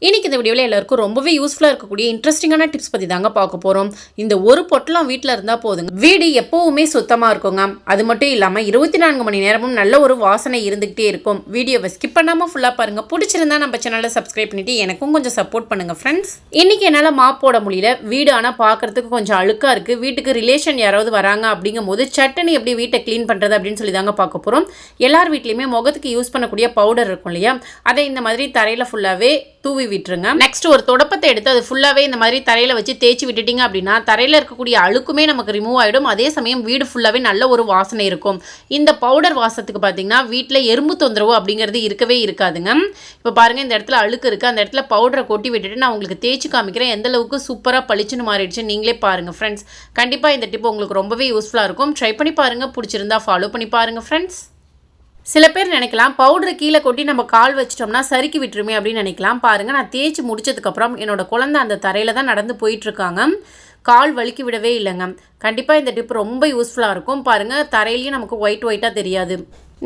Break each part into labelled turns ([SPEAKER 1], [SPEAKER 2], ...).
[SPEAKER 1] இன்றைக்கி இந்த வீடியோவில் எல்லாருக்கும் ரொம்பவே யூஸ்ஃபுல்லாக இருக்கக்கூடிய இன்ட்ரெஸ்டிங்கான டிப்ஸ் பற்றி தாங்க பார்க்க போகிறோம். இந்த ஒரு பொட்டலம் வீட்டில் இருந்தால் போதுங்க, வீடு எப்போவுமே சுத்தமாக இருக்குங்க. அது மட்டும் இல்லாமல் 24 மணி நேரமும் நல்ல ஒரு வாசனை இருந்துகிட்டே இருக்கும். வீடியோவை ஸ்கிப் பண்ணாமல் ஃபுல்லாக பாருங்கள். பிடிச்சிருந்தா நம்ம சேனலில் சப்ஸ்கிரைப் பண்ணிவிட்டு எனக்கும் கொஞ்சம் சப்போர்ட் பண்ணுங்கள் ஃப்ரெண்ட்ஸ். இன்றைக்கி என்னால் மாப் போட முடியல, வீடு ஆனால் பார்க்குறதுக்கு கொஞ்சம் அழுக்காக இருக்குது. வீட்டுக்கு ரிலேஷன் யாராவது வராங்க அப்படிங்கும் போது சட்டுன்னு எப்படி வீட்டை க்ளீன் பண்ணுறது அப்படின்னு சொல்லி தாங்க பார்க்க போகிறோம். எல்லார் வீட்லேயுமே முகத்துக்கு யூஸ் பண்ணக்கூடிய பவுடர் இருக்கும் இல்லையா, அதை இந்த மாதிரி தரையில் ஃபுல்லாகவே தூவி விட்டுருங்க. நெக்ஸ்ட் ஒரு தொடப்பத்தை எடுத்து அது ஃபுல்லாகவே இந்த மாதிரி தரையில் வச்சு தேய்ச்சி விட்டுட்டிங்க அப்படின்னா தரையில் இருக்கக்கூடிய அழுக்குமே நமக்கு ரிமூவ் ஆகிடும். அதே சமயம் வீடு ஃபுல்லாகவே நல்ல ஒரு வாசனை இருக்கும். இந்த பவுடர் வாசத்துக்கு பார்த்தீங்கன்னா வீட்டில் எறும்பு தொந்தரவு அப்படிங்கிறது இருக்கவே இருக்காதுங்க. இப்போ பாருங்கள், இந்த இடத்துல அழுக்கு இருக்குது, அந்த இடத்துல பவுடரை கொட்டி விட்டுட்டு நான் உங்களுக்கு தேய்ச்சி காமிக்கிறேன் எந்த அளவுக்கு சூப்பராக பளிச்சுன்னு மாறிடுச்சு. நீங்களே பாருங்கள் ஃப்ரெண்ட்ஸ். கண்டிப்பாக இந்த டிப் உங்களுக்கு ரொம்பவே யூஸ்ஃபுல்லாக இருக்கும். ட்ரை பண்ணி பாருங்கள், பிடிச்சிருந்தா ஃபாலோ பண்ணி பாருங்கள் ஃப்ரெண்ட்ஸ். சில பேர் நினைக்கலாம் பவுடரை கீழே கொட்டி நம்ம கால் வச்சிட்டோம்னா சறுக்கி விட்டுருமே அப்படின்னு நினைக்கலாம். பாருங்கள், நான் தேய்ச்சி முடிச்சதுக்கப்புறம் என்னோடய குழந்தை அந்த தரையில் தான் நடந்து போயிட்டுருக்காங்க. கால் வலிக்கி விடவே இல்லைங்க. கண்டிப்பாக இந்த டிப் ரொம்ப யூஸ்ஃபுல்லாக இருக்கும். பாருங்கள், தரையிலையும் நமக்கு ஒயிட்டாக தெரியாது.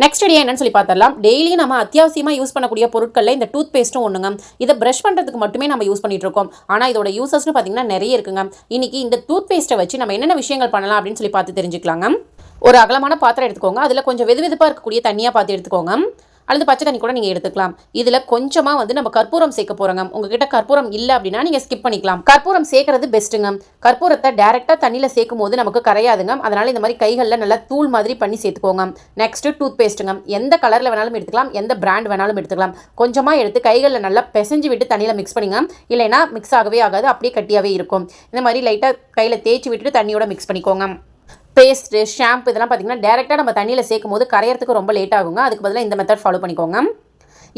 [SPEAKER 1] நெக்ஸ்ட் ஐடியா என்னன்னு சொல்லி பார்த்துடலாம். டெய்லியும் நம்ம அத்தியாவசியமாக யூஸ் பண்ணக்கூடிய பொருட்களில் இந்த டூத் பேஸ்ட்டும் ஒன்றுங்க. இதை ப்ரஷ் பண்ணுறதுக்கு மட்டுமே நம்ம யூஸ் பண்ணிட்டு இருக்கோம். ஆனால் இதோட யூசஸ்னு பார்த்தீங்கன்னா நிறைய இருக்குங்க. இன்றைக்கி இந்த டூத் பேஸ்ட்டை வச்சு நம்ம என்னென்ன விஷயங்கள் பண்ணலாம் அப்படின்னு சொல்லி பார்த்து தெரிஞ்சுக்கலாங்க. ஒரு அகலமான பாத்திரம் எடுத்துக்கோங்க. அதில் கொஞ்சம் வெதுவெதுப்பாக இருக்கக்கூடிய தண்ணியாக பார்த்து எடுத்துக்கோங்க, அல்லது பச்சை தண்ணி கூட நீங்கள் எடுத்துக்கலாம். இதில் கொஞ்சமாக நம்ம கற்பூரம் சேர்க்க போகிறோங்க. உங்ககிட்ட கற்பூரம் இல்லை அப்படின்னா நீங்கள் ஸ்கிப் பண்ணிக்கலாம். கற்பூரம் சேர்க்கறது பெஸ்ட்டுங்க. கற்பூரத்தை டேரெக்டாக தண்ணியில் சேர்க்கும் போது நமக்கு கரையாதுங்க. அதனால் இந்த மாதிரி கைகளில் நல்லா தூள் மாதிரி பண்ணி சேர்த்துக்கோங்க. நெக்ஸ்ட்டு டூத் பேஸ்ட்டுங்க. எந்த கலரில் வேணாலும் எடுத்துக்கலாம், எந்த பிராண்ட் வேணாலும் எடுத்துக்கலாம். கொஞ்சமாக எடுத்து கைகளில் நல்லா பிசைஞ்சு விட்டு தண்ணியில் மிக்ஸ் பண்ணிங்க. இல்லைன்னா மிக்ஸ் ஆகவே ஆகாது, அப்படியே கட்டியாகவே இருக்கும். இந்த மாதிரி லைட்டாக கையில் தேய்ச்சி விட்டுட்டு தண்ணியோட மிக்ஸ் பண்ணிக்கோங்க. பேஸ்ட்டு, ஷாம்பு இதெல்லாம் பார்த்தீங்கன்னா டேரெக்டாக நம்ம தண்ணியில் சேர்க்கும் போது கரையறதுக்கு ரொம்ப லேட் ஆகுங்க. அதுக்கு பதிலாக இந்த மெத்தட் ஃபாலோ பண்ணிக்கோங்க.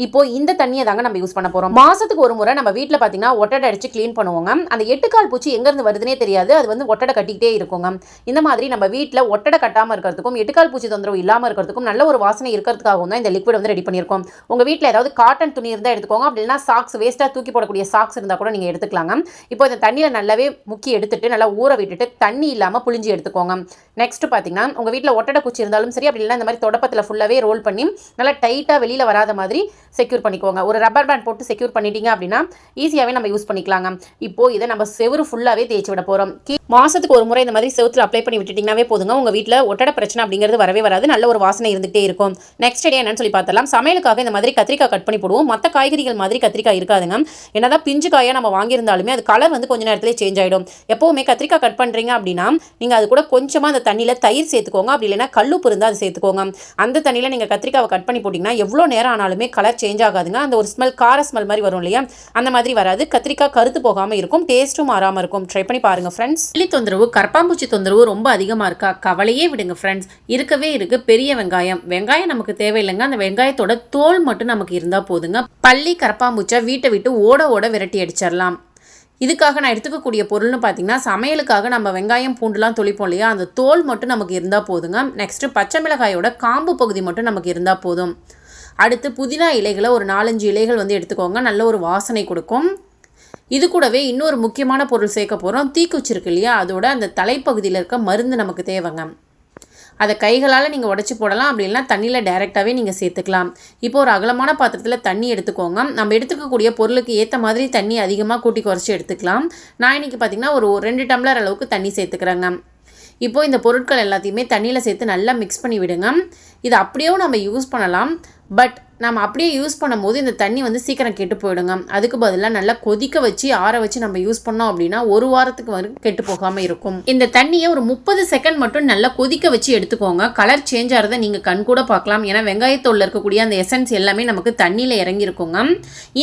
[SPEAKER 1] இப்போ இந்த தண்ணியை தாங்க நம்ம யூஸ் பண்ண போகிறோம். மாதத்துக்கு ஒரு முறை நம்ம வீட்டில் பார்த்தீங்கன்னா ஒட்டடை அடித்து க்ளீன் பண்ணுவோங்க. அந்த 8 கால் பூச்சி எங்கேருந்து வருதுனே தெரியாது, அது ஒட்டடை கட்டிக்கிட்டே இருக்குங்க. இந்த மாதிரி நம்ம வீட்டில் ஒட்டடை கட்டாமல் இருக்கிறதுக்கும் 8 கால் பூச்சி தொந்தரவு இல்லாமல் இருக்கிறதுக்கும் நல்ல ஒரு வாசனை இருக்கிறதுக்காகவும் தான் இந்த லிக்விட் ரெடி பண்ணியிருக்கோம். உங்கள் வீட்டில் ஏதாவது காட்டன் துணி இருந்தால் எடுத்துக்கோங்க. அப்படி இல்லைனா சாக்ஸ், வேஸ்ட்டாக தூக்கி போடக்கூடிய சாக்ஸ் இருந்தால் கூட நீங்கள் எடுத்துக்கலாங்க. இப்போ இந்த தண்ணியில் நல்லாவே முக்கி எடுத்துட்டு நல்லா ஊற விட்டுட்டு தண்ணி இல்லாமல் புளிஞ்சு எடுத்துக்கோங்க. நெக்ஸ்ட் பார்த்தீங்கன்னா உங்கள் வீட்டில் ஒட்டடை பூச்சி இருந்தாலும் சரி, அப்படி இல்லைனா இந்த மாதிரி தொடப்பத்தில் ஃபுல்லாகவே ரோல் பண்ணி நல்லா டைட்டாக வெளியில் வராத மாதிரி செக்யூர் பண்ணிக்கோங்க. ஒரு ரப்பர் பேண்ட் போட்டு செக்யூர் பண்ணிட்டீங்க அப்படின்னா ஈஸியாகவே நம்ம யூஸ் பண்ணிக்கலாங்க. இப்போ இதை நம்ம செவுரு ஃபுல்லாகவே தேய்ச்சி விட போகிறோம். மாதத்துக்கு ஒரு முறை இந்த மாதிரி செவுத்துல அப்ளை பண்ணி விட்டுட்டிங்கனாவே போதுங்க. உங்கள் வீட்டில் ஒட்டடை பிரச்சனை அப்படிங்கிறது வரவே வராது. நல்ல ஒரு வாசனை இருந்துகிட்டே இருக்கும். நெக்ஸ்ட் ஐடியா என்னன்னு சொல்லி பார்த்தலாம். சமையலுக்காக இந்த மாதிரி கத்திரிக்காய் கட் பண்ணி போடுவோம். மற்ற காய்கறிகள் மாதிரி கத்திரிக்காய் இருக்காதுங்க. என்னதான் பிஞ்சு காயாக நம்ம வாங்கியிருந்தாலுமே அது கலர் கொஞ்ச நேரத்திலே சேஞ்ச் ஆகிடும். எப்போவுமே கத்திரிக்காய் கட் பண்ணுறீங்க அப்படின்னா நீங்கள் அது கூட கொஞ்சமாக அந்த தண்ணியில் தயிர் சேர்த்துக்கோங்க. அப்படி இல்லைன்னா கல்லுப்பு இருந்தால் அது சேர்த்துக்கோங்க. அந்த தண்ணியில் நீங்கள் கத்திரிக்காவை கட் பண்ணி போட்டிங்கன்னா எவ்வளோ நேரம் ஆனாலுமே கலர் சேஞ்ச் ஆகாதுங்க. அந்த ஒரு ஸ்மெல், கார ஸ்மெல் மாதிரி வரும் இல்லையா, அந்த மாதிரி வராது. கத்திரிக்காய் கருத்து போகாமல் இருக்கும், டேஸ்ட்டும் மாறாமல் இருக்கும். ட்ரை பண்ணி பாருங்கள் ஃப்ரெண்ட்ஸ். எலி தொந்தரவு, கரப்பாம்பூச்சி தொந்தரவு ரொம்ப அதிகமாக இருக்கா? கவலையே விடுங்க ஃப்ரெண்ட்ஸ். இருக்கவே இருக்குது பெரிய வெங்காயம். வெங்காயம் நமக்கு தேவையில்லைங்க. அந்த வெங்காயத்தோட தோல் மட்டும் நமக்கு இருந்தால் போதுங்க. பள்ளி கரப்பாம்பூச்சை வீட்டை விட்டு ஓட விரட்டி அடிச்சிடலாம். இதுக்காக நான் எடுத்துக்கக்கூடிய பொருள்னு பார்த்தீங்கன்னா, சமையலுக்காக நம்ம வெங்காயம் பூண்டுலாம் தொளிப்போம் இல்லையா, அந்த தோல் மட்டும் நமக்கு இருந்தால் போதுங்க. நெக்ஸ்ட்டு பச்சை மிளகாயோட காம்பு பகுதி மட்டும் நமக்கு இருந்தால் போதும். அடுத்து புதினா இலைகளை ஒரு 4-5 இலைகள் எடுத்துக்கோங்க. நல்ல ஒரு வாசனை கொடுக்கும். இது கூடவே இன்னொரு முக்கியமான பொருள் சேர்க்க போகிறோம். தீக்குச்சி இருக்கு இல்லையா, அதோட அந்த தலைப்பகுதியில் இருக்க மருந்து நமக்கு தேவைங்க. அதை கைகளால் நீங்கள் உடச்சி போடலாம், அப்படி இல்லைனா தண்ணியில் டைரெக்டாகவே நீங்கள் சேர்த்துக்கலாம். இப்போ ஒரு அகலமான பாத்திரத்தில் தண்ணி எடுத்துக்கோங்க. நம்ம எடுத்துக்கக்கூடிய பொருளுக்கு ஏற்ற மாதிரி தண்ணி அதிகமாக கூட்டி குறைச்சி எடுத்துக்கலாம். நான் இன்றைக்கி பார்த்திங்கன்னா ஒரு 2 டம்ளர் அளவுக்கு தண்ணி சேர்த்துக்கிறேங்க. இப்போது இந்த பொருட்கள் எல்லாத்தையுமே தண்ணியில் சேர்த்து நல்லா மிக்ஸ் பண்ணி விடுங்க. இது அப்படியே நம்ம யூஸ் பண்ணலாம். பட் நம்ம அப்படியே யூஸ் பண்ணும்போது இந்த தண்ணி சீக்கிரம் கெட்டு போயிடுங்க. அதுக்கு பதிலாக நல்லா கொதிக்க வச்சு ஆற வச்சு நம்ம யூஸ் பண்ணோம் அப்படின்னா 1 வாரத்துக்கு கெட்டு போகாமல் இருக்கும். இந்த தண்ணியை ஒரு 30 செகண்ட் மட்டும் நல்லா கொதிக்க வச்சு எடுத்துக்கோங்க. கலர் சேஞ்ச் ஆகிறத நீங்கள் கண் கூட பார்க்கலாம். ஏன்னா வெங்காயத்தோல் இருக்கக்கூடிய அந்த எசன்ஸ் எல்லாமே நமக்கு தண்ணியில் இறங்கியிருக்குங்க.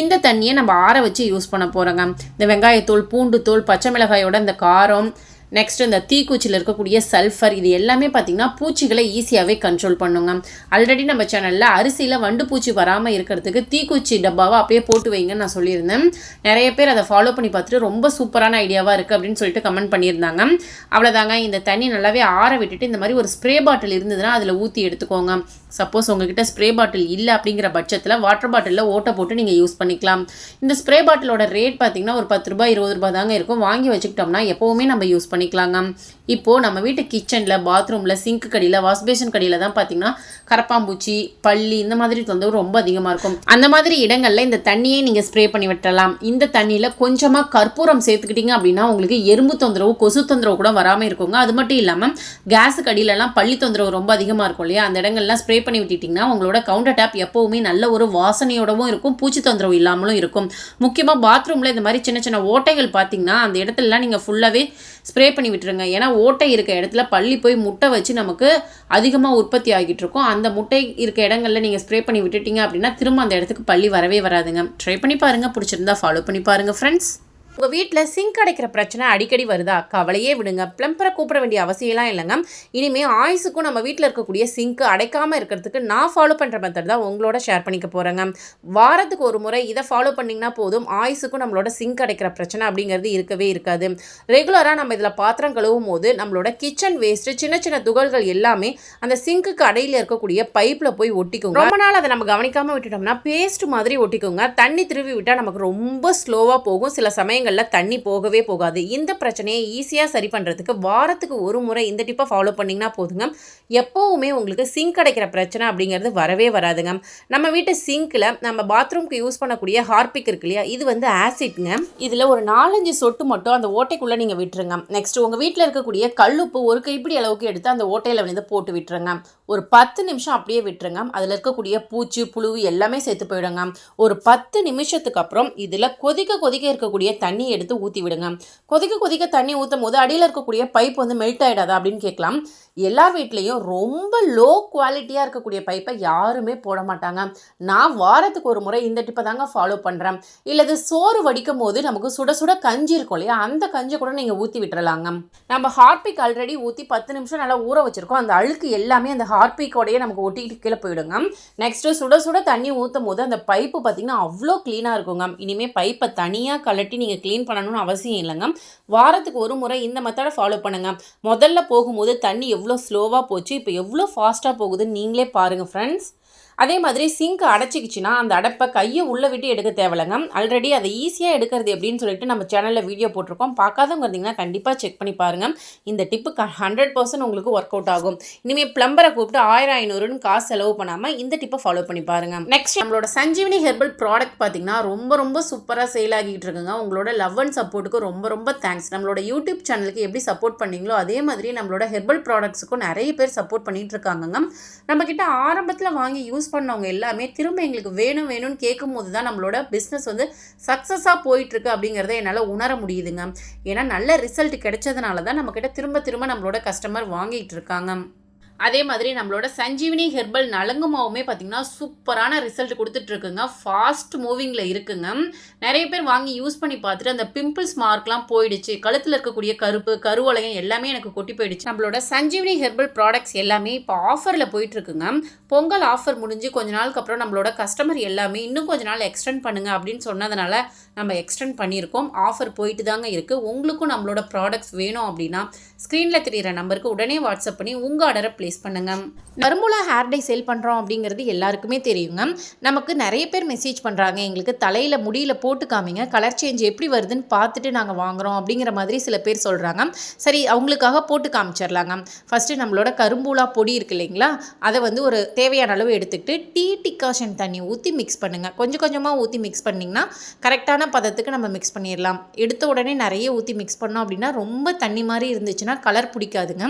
[SPEAKER 1] இந்த தண்ணியை நம்ம ஆற வச்சு யூஸ் பண்ண போகிறோங்க. இந்த வெங்காயத்தோல், பூண்டு தோல், பச்சை மிளகாயோட இந்த காரம், நெக்ஸ்ட் இந்த தீக்குச்சியில் இருக்கக்கூடிய சல்ஃபர், இது எல்லாமே பார்த்திங்கன்னா பூச்சிகளை ஈஸியாகவே கண்ட்ரோல் பண்ணுங்க. ஆல்ரெடி நம்ம சேனலில் அரிசியில் வண்டு பூச்சி வராமல் இருக்கிறதுக்கு தீக்குச்சி டப்பாவை அப்படியே போட்டு வைங்கன்னு நான் சொல்லியிருந்தேன். நிறைய பேர் அதை ஃபாலோ பண்ணி பார்த்துட்டு ரொம்ப சூப்பரான ஐடியாவாக இருக்குது அப்படின்னு சொல்லிட்டு கமெண்ட் பண்ணியிருந்தாங்க. அவ்வளோதாங்க. இந்த தண்ணி நல்லாவே ஆற விட்டுட்டு இந்த மாதிரி ஒரு ஸ்ப்ரே பாட்டில் இருந்ததுன்னா அதில் ஊற்றி எடுத்துக்கோங்க. சப்போஸ் உங்ககிட்ட ஸ்ப்ரே பாட்டில் இல்லை அப்படிங்கிற பட்சத்தில் வாட்டர் பாட்டிலில் ஓட்டை போட்டு நீங்கள் யூஸ் பண்ணிக்கலாம். இந்த ஸ்ப்ரே பாட்டிலோட ரேட் பார்த்திங்கன்னா ஒரு 10 ரூபாய் 20 ரூபாய் தாங்க இருக்கும். வாங்கி வச்சுக்கிட்டோம்னா எப்போவுமே நம்ம யூஸ் பண்ணிக்கலாங்க. இப்போது நம்ம வீட்டு கிச்சனில், பாத்ரூமில், சிங்க்கு கடியில், வாஷ்பேஷன் கடியில் தான் பார்த்திங்கன்னா கரப்பாம்பூச்சி, பள்ளி இந்த மாதிரி தொந்தரவு ரொம்ப அதிகமாக இருக்கும். அந்த மாதிரி இடங்களில் இந்த தண்ணியை நீங்கள் ஸ்ப்ரே பண்ணி விட்டுறலாம். இந்த தண்ணியில் கொஞ்சமாக கற்பூரம் சேர்த்துக்கிட்டிங்க அப்படின்னா உங்களுக்கு எறும்பு தொந்தரவு, கொசு தொந்தரவு கூட வராமல் இருக்குங்க. அது மட்டும் இல்லாமல் கேஸு கடியிலலாம் பள்ளி தொந்தரவு ரொம்ப அதிகமாக இருக்கும் இல்லையா, அந்த இடங்கள்லாம் ஸ்ப்ரே பண்ணி விட்டுட்டிங்கன்னா உங்களோட கவுண்டர் டேப் எப்போவுமே நல்ல ஒரு வாசனையோடவும் இருக்கும், பூச்சி தொந்தரவு இல்லாமலும் இருக்கும். முக்கியமாக பாத்ரூமில் இந்த மாதிரி சின்ன சின்ன ஓட்டைகள் பார்த்திங்கன்னா அந்த இடத்துலலாம் நீங்கள் ஃபுல்லாகவே ஸ்ப்ரே பண்ணி விட்டுருங்க. ஏன்னா ஓட்டை இருக்க இடத்துல பள்ளி போய் முட்டை வச்சு நமக்கு அதிகமாக உற்பத்தி ஆகிட்டு இருக்கும். அந்த முட்டை இருக்க இடங்களில் நீங்கள் ஸ்ப்ரே பண்ணி விட்டுட்டீங்க அப்படின்னா திரும்ப அந்த இடத்துக்கு பள்ளி வரவே வராதுங்க. ட்ரை பண்ணி பாருங்கள், பிடிச்சிருந்தா ஃபாலோ பண்ணி பாருங்கள் ஃப்ரெண்ட்ஸ். உங்கள் வீட்டில் சிங்க் அடைக்கிற பிரச்சனை அடிக்கடி வருதா? கவலையே விடுங்க. பிளம்பரை கூப்பிட வேண்டிய அவசியம்லாம் இல்லைங்க. இனிமேல் ஆயுசுக்கும் நம்ம வீட்டில் இருக்கக்கூடிய சிங்க்கு அடைக்காமல் இருக்கிறதுக்கு நான் ஃபாலோ பண்ணுற மெத்தட் தான் உங்களோட ஷேர் பண்ணிக்க போகிறேங்க. வாரத்துக்கு ஒரு முறை இதை ஃபாலோ பண்ணிங்கன்னா போதும், ஆயுசுக்கும் நம்மளோட சிங்க் அடைக்கிற பிரச்சனை அப்படிங்கிறது இருக்கவே இருக்காது. ரெகுலராக நம்ம இதில் பாத்திரம் கழுவும் போது நம்மளோட கிச்சன் வேஸ்ட்டு, சின்ன சின்ன துகள்கள் எல்லாமே அந்த சிங்க்குக்கு அடையில் இருக்கக்கூடிய பைப்பில் போய் ஒட்டிக்குங்க. ரொம்ப நாள் அதை நம்ம கவனிக்காமல் விட்டுட்டோம்னா பேஸ்ட் மாதிரி ஒட்டிக்குங்க. தண்ணி திருவி விட்டால் நமக்கு ரொம்ப ஸ்லோவாக போகும். சில சமயங்கள் தண்ணி போகவே போகாது. இந்த பிரச்சனையை ஈஸியாக சரி பண்ணுறதுக்கு வாரத்துக்கு ஒரு முறை இந்த டிப்பை ஃபாலோ பண்ணிங்கன்னா போதுங்க. எப்போவுமே உங்களுக்கு சிங்க் அடைக்கிற பிரச்சனை அப்படிங்கிறது வரவே வராதுங்க. நம்ம வீட்டு சிங்க்கில் நம்ம பாத்ரூம்க்கு யூஸ் பண்ணக்கூடிய ஹார்பிக் இருக்கு இல்லையா, இது வந்து ஆசிட்ங்க. இதில் ஒரு 4-5 சொட்டு மட்டும் அந்த ஓட்டைக்குள்ளே நீங்கள் விட்டுருங்க. நெக்ஸ்ட் உங்கள் வீட்டில் இருக்கக்கூடிய கல்லுப்பு ஒரு கைப்பிடி அளவுக்கு எடுத்து அந்த ஓட்டையில் வந்து போட்டு விட்டுருங்க. ஒரு 10 நிமிஷம் அப்படியே விட்டுருங்க. அதில் இருக்கக்கூடிய பூச்சி, புழு எல்லாமே சேர்த்து போயிடுங்க. ஒரு 10 நிமிஷத்துக்கு அப்புறம் இதில் கொதிக்க இருக்கக்கூடிய தண்ணி எடுத்து ஊற்றி விடுங்க. கொதிக்க தண்ணி ஊற்றும் போது அடியில் இருக்கக்கூடிய பைப் வந்து மெல்ட் ஆகிடாதா அப்படின்னு கேட்கலாம். எல்லா வீட்லேயும் ரொம்ப லோ குவாலிட்டியாக இருக்கக்கூடிய பைப்பை யாருமே போட மாட்டாங்க. நான் வாரத்துக்கு ஒரு முறை இந்த டிப்பை தாங்க ஃபாலோ பண்ணுறேன். இல்லது சோறு வடிக்கும் போது நமக்கு சுட சுட கஞ்சி இருக்கும் இல்லையா, அந்த கஞ்சி கூட நீங்கள் ஊற்றி விட்டுறலாங்க. நம்ம ஹார்பிக் ஆல்ரெடி ஊற்றி 10 நிமிஷம் நல்லா ஊற வச்சுருக்கோம். அந்த அழுக்கு எல்லாமே அந்த ஹார்பிக்கோடையே நமக்கு ஒட்டிக்கிட்டு கீழே போயிடுங்க. நெக்ஸ்ட்டு சுட தண்ணி ஊற்றும் போது அந்த பைப்பு பார்த்திங்கன்னா அவ்வளோ க்ளீனாக இருக்குங்க. இனிமேல் பைப்பை தனியாக கலட்டி நீங்கள் க்ளீன் பண்ணணும்னு அவசியம் இல்லைங்க. வாரத்துக்கு ஒரு முறை இந்த மெத்தடை ஃபாலோ பண்ணுங்கள். முதல்ல போகும்போது தண்ணி எவ்வளோ ஸ்லோவாக போச்சு, இப்போ எவ்வளோ ஃபாஸ்ட்டாக போகுதுன்னு நீங்களே பாருங்கள் ஃப்ரெண்ட்ஸ். அதே மாதிரி சிங்க் அடைச்சிக்கிச்சின்னா அந்த அடைப்பை கையை உள்ளே விட்டு எடுக்க தேவையில்லைங்க. ஆல்ரெடி அதை ஈஸியாக எடுக்கிறது எப்படின்னு சொல்லிட்டு நம்ம சேனலில் வீடியோ போட்டிருக்கோம். பார்க்காதவங்க இருந்தீங்கன்னா கண்டிப்பாக செக் பண்ணி பாருங்கள். இந்த டிப்பு 100% உங்களுக்கு ஒர்க் அவுட் ஆகும். இனிமேல் பிளம்பரை கூப்பிட்டு 1000-500ன்னு காசு செலவு பண்ணாமல் இந்த டிப்பை ஃபாலோ பண்ணி பாருங்கள். நெக்ஸ்ட் நம்மளோட சஞ்சீவினி ஹெர்பல் ப்ராடக்ட் பார்த்திங்கன்னா ரொம்ப சூப்பராக சேல் ஆகிட்டு இருக்குங்க. உங்களோட லவ் அண்ட் சப்போர்ட்டுக்கு ரொம்ப தேங்க்ஸ். நம்மளோட யூடியூப் சேனலுக்கு எப்படி சப்போர்ட் பண்ணீங்களோ அதே மாதிரி நம்மளோட ஹெர்பல் ப்ராடக்ட்ஸுக்கும் நிறைய பேர் சப்போர்ட் பண்ணிட்டு இருக்காங்க. நம்மக்கிட்ட ஆரம்பத்தில் வாங்கி யூஸ் பண்ணவங்க எல்லாமே திரும்ப எங்களுக்கு வேணும்னு கேட்கும் போது தான் நம்மளோட பிஸ்னஸ் வந்து சக்ஸஸாக போயிட்டுருக்கு அப்படிங்கிறத என்னால் உணர முடியுதுங்க. ஏன்னா நல்ல ரிசல்ட் கிடைச்சதுனால தான் நம்மக்கிட்ட திரும்ப நம்மளோட கஸ்டமர் வாங்கிட்டு இருக்காங்க. அதே மாதிரி நம்மளோட சஞ்சீவினி ஹெர்பல் நலங்கு மாவுமே பார்த்திங்கன்னா சூப்பரான ரிசல்ட் கொடுத்துட்ருக்குங்க. ஃபாஸ்ட் மூவிங்கில் இருக்குங்க. நிறைய பேர் வாங்கி யூஸ் பண்ணி பார்த்துட்டு அந்த பிம்பிள்ஸ் மார்க்லாம் போயிடுச்சு, கழுத்தில் இருக்கக்கூடிய கருவளையம் எல்லாமே எனக்கு கொட்டி போயிடுச்சு. நம்மளோட சஞ்சீவினி ஹெர்பல் ப்ராடக்ட்ஸ் எல்லாமே இப்போ ஆஃபரில் போயிட்டுருக்குங்க. பொங்கல் ஆஃபர் முடிஞ்சு கொஞ்ச நாளுக்கு அப்புறம் நம்மளோட கஸ்டமர் எல்லாமே இன்னும் கொஞ்ச நாள் எக்ஸ்டெண்ட் பண்ணுங்கள் அப்படின்னு சொன்னதுனால நம்ம எக்ஸ்டெண்ட் பண்ணியிருக்கோம். ஆஃபர் போயிட்டு தாங்க இருக்குது. உங்களுக்கும் நம்மளோட ப்ராடக்ட்ஸ் வேணும் அப்படின்னா ஸ்க்ரீனில் தெரிகிற நம்பருக்கு உடனே வாட்ஸ்அப் பண்ணி உங்கள் ஆர்டரை ப்ளேஸ் பண்ணுங்கள். நர்முலா ஹேர் டை சேல் பண்ணுறோம் அப்படிங்கிறது எல்லாருக்குமே தெரியுங்க. நமக்கு நிறைய பேர் மெசேஜ் பண்ணுறாங்க, எங்களுக்கு தலையில் முடியில் போட்டு காமிங்க, கலர் சேஞ்ச் எப்படி வருதுன்னு பார்த்துட்டு நாங்கள் வாங்குகிறோம் அப்படிங்கிற மாதிரி சில பேர் சொல்கிறாங்க. சரி, அவங்களுக்காக போட்டு காமிச்சிடலாங்க. ஃபஸ்ட்டு நம்மளோட கரும்பூலா பொடி இருக்கு இல்லைங்களா, அதை வந்து ஒரு தேவையான அளவு எடுத்துக்கிட்டு டீ டிகாஷன் தண்ணி ஊற்றி மிக்ஸ் பண்ணுங்கள். கொஞ்சமாக ஊற்றி மிக்ஸ் பண்ணிங்கன்னா கரெக்டான பதத்துக்கு நம்ம மிக்ஸ் பண்ணிடலாம். எடுத்த உடனே நிறைய ஊற்றி மிக்ஸ் பண்ணோம் அப்படின்னா ரொம்ப தண்ணி மாதிரி இருந்துச்சுன்னா கலர் பிடிக்காதுங்க.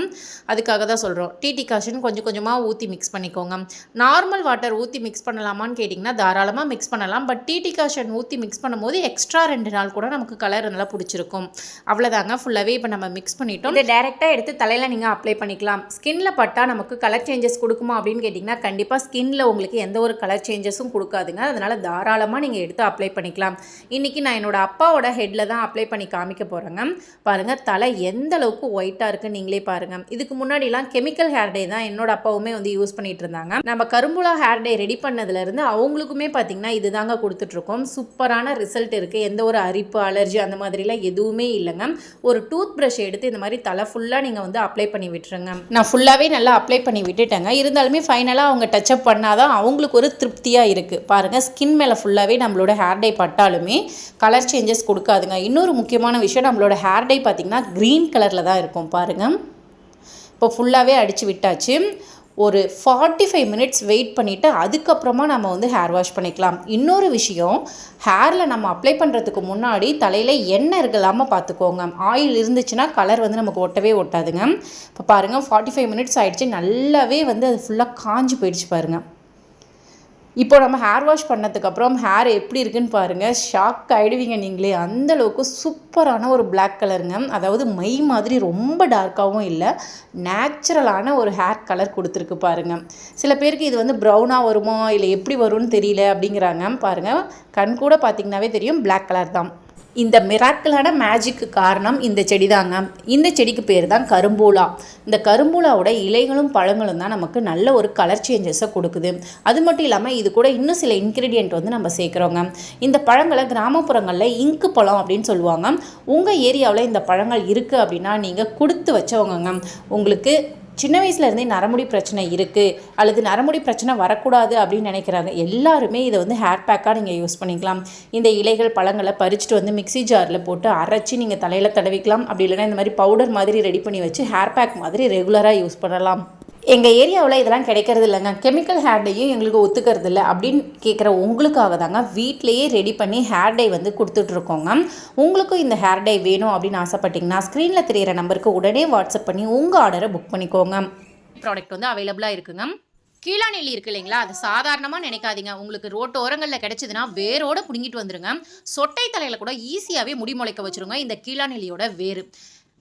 [SPEAKER 1] அதுக்காக தான் சொல்கிறோம். டீ டிகாஷன் கொஞ்சமாக ஊற்றி மிக்ஸ் பண்ணிக்கோங்க. நார்மல் வாட்டர் ஊற்றி மிக்ஸ் பண்ணலாமான்னு கேட்டிங்கன்னா தாராளமாக மிக்ஸ் பண்ணலாம். பட் டீ டிகாஷன் ஊற்றி மிக்ஸ் பண்ணும்போது எக்ஸ்ட்ரா 2 நாள் கூட நமக்கு கலர் நல்லா பிடிச்சிருக்கும். அவ்வளோதாங்க, ஃபுல்லாகவே இப்போ நம்ம மிக்ஸ் பண்ணிட்டோம். இதை டேரெக்டாக எடுத்து தலையில் நீங்கள் அப்ளை பண்ணிக்கலாம். ஸ்கின்ல பட்டால் நமக்கு கலர் சேஞ்சஸ் கொடுக்குமா அப்படின்னு கேட்டிங்கன்னா கண்டிப்பாக ஸ்கின்ல உங்களுக்கு எந்த ஒரு கலர் சேஞ்சஸும் கொடுக்காதுங்க. அதனால் தாராளமாக நீங்கள் எடுத்து அப்ளை பண்ணிக்கலாம். இன்றைக்கி நான் என்னோட அப்பாவோட ஹெட்டில் தான் அப்ளை பண்ணி காமிக்க போகிறேங்க. பாருங்கள், தலை எந்த அளவுக்கு ஒயிட்டாக இருக்குன்னு நீங்களே பாருங்கள். இதுக்கு முன்னாடிலாம் கெமிக்கல் ஹேர் டே தான் என்னோட அப்பாவுமே வந்து யூஸ் பண்ணிட்டு இருந்தாங்க. நம்ம கரும்புலா ஹேர் டே ரெடி பண்ணதுலேருந்து அவங்களுக்குமே பார்த்திங்கன்னா இது தாங்க கொடுத்துட்ருக்கோம். சூப்பரான ரிசல்ட் இருக்குது. எந்த ஒரு அரிப்பு அலர்ஜி அந்த மாதிரிலாம் எதுவுமே இல்லைங்க. ஒரு டூத் ப்ரஷ் எடுத்து இந்த மாதிரி தலை ஃபுல்லாக நீங்கள் வந்து அப்ளை பண்ணி விட்டுருங்க. நான் ஃபுல்லாகவே நல்லா அப்ளை பண்ணி விட்டுட்டேங்க. இருந்தாலுமே ஃபைனலாக அவங்க டச்சப் பண்ணாதான் அவங்களுக்கு ஒரு திருப்தியாக இருக்குது. பாருங்கள், ஸ்கின் மேலே ஃபுல்லாகவே நம்மளோட ஹேர் டை பட்டாலுமே கலர் சேஞ்சஸ் கொடுக்காதுங்க. இன்னொரு முக்கியமான விஷயம், நம்மளோட ஹேர் டை பார்த்திங்கன்னா க்ரீன் கலரில் தான் இருக்கும். பாருங்கள், இப்போ ஃபுல்லாகவே அடித்து விட்டாச்சு. ஒரு 45 மினிட்ஸ் வெயிட் பண்ணிவிட்டு அதுக்கப்புறமா நம்ம வந்து ஹேர் வாஷ் பண்ணிக்கலாம். இன்னொரு விஷயம், ஹேரில் நம்ம அப்ளை பண்ணுறதுக்கு முன்னாடி தலையில் எண்ணெய் இருக்கலாமல் பார்த்துக்கோங்க. ஆயில் இருந்துச்சுன்னா கலர் வந்து நமக்கு ஒட்டவே ஒட்டாதுங்க. இப்போ பாருங்கள், 45 மினிட்ஸ் ஆகிடுச்சு. நல்லாவே வந்து அது ஃபுல்லாக காஞ்சி போயிடுச்சு பாருங்கள். இப்போ நம்ம ஹேர் வாஷ் பண்ணதுக்கப்புறம் ஹேர் எப்படி இருக்குன்னு பாருங்கள், ஷாக் ஆகிடுவீங்க நீங்களே. அந்தளவுக்கு சூப்பரான ஒரு பிளாக் கலருங்க. அதாவது மை மாதிரி ரொம்ப டார்க்காகவும் இல்லை, நேச்சுரலான ஒரு ஹேர் கலர் கொடுத்துருக்கு பாருங்கள். சில பேருக்கு இது வந்து ப்ரௌனாக வருமா இல்லை எப்படி வரும்னு தெரியல அப்படிங்கிறாங்க. பாருங்கள், கண் கூட பார்த்திங்கனாவே தெரியும் பிளாக் கலர் தான். இந்த மிராக்கிளான மேஜிக்கு காரணம் இந்த செடி தாங்க. இந்த செடிக்கு பேர் தான் கரும்பூலா. இந்த கரும்பூலாவோட இலைகளும் பழங்களும் தான் நமக்கு நல்ல ஒரு கலர் சேஞ்சஸை கொடுக்குது. அது மட்டும் இல்லாமல் இது கூட இன்னும் சில இன்க்ரீடியன்ட் வந்து நம்ம சேர்க்குறோங்க. இந்த பழங்களை கிராமப்புறங்களில் இங்கு பழம் அப்படின்னு சொல்லுவாங்க. உங்கள் ஏரியாவில் இந்த பழங்கள் இருக்குது அப்படின்னா நீங்கள் கொடுத்து வச்சவங்க. உங்களுக்கு சின்ன வயசுலேருந்தே நரமுடி பிரச்சனை இருக்குது அல்லது நரமுடி பிரச்சனை வரக்கூடாது அப்படின்னு நினைக்கிறாங்க எல்லாருமே இதை வந்து ஹேர் பேக்காக நீங்கள் யூஸ் பண்ணிக்கலாம். இந்த இலைகள் பழங்களை பறிச்சுட்டு வந்து மிக்ஸி ஜாரில் போட்டு அரைச்சி நீங்கள் தலையில் தடவிக்கலாம். அப்படி இல்லைனா இந்த மாதிரி பவுடர் மாதிரி ரெடி பண்ணி வச்சு ஹேர் பேக் மாதிரி ரெகுலராக யூஸ் பண்ணலாம். எங்கள் ஏரியாவில் இதெல்லாம் கிடைக்கிறது இல்லைங்க, கெமிக்கல் ஹேர் டேயும் எங்களுக்கு ஒத்துக்கிறது இல்லை அப்படின்னு கேட்குற உங்களுக்காக தாங்க வீட்டிலையே ரெடி பண்ணி ஹேர் டே வந்து கொடுத்துட்ருக்கோங்க. உங்களுக்கும் இந்த ஹேர் டே வேணும் அப்படின்னு ஆசைப்பட்டிங்கன்னா ஸ்க்ரீனில் தெரியிற நம்பருக்கு உடனே வாட்ஸ்அப் பண்ணி உங்கள் ஆர்டரை புக் பண்ணிக்கோங்க. ப்ராடக்ட் வந்து அவைலபிளாக இருக்குங்க. கீழாநெல்லி இருக்குது இல்லைங்களா, அது சாதாரணமாக நினைக்காதீங்க. உங்களுக்கு ரோட்டு ஓரங்களில் கிடைச்சதுன்னா வேரோடு பிடுங்கிட்டு வந்துடுங்க. சொட்டை தலையில் கூட ஈஸியாகவே முடி முளைக்க வச்சுருங்க இந்த கீழாநெல்லியோட வேறு.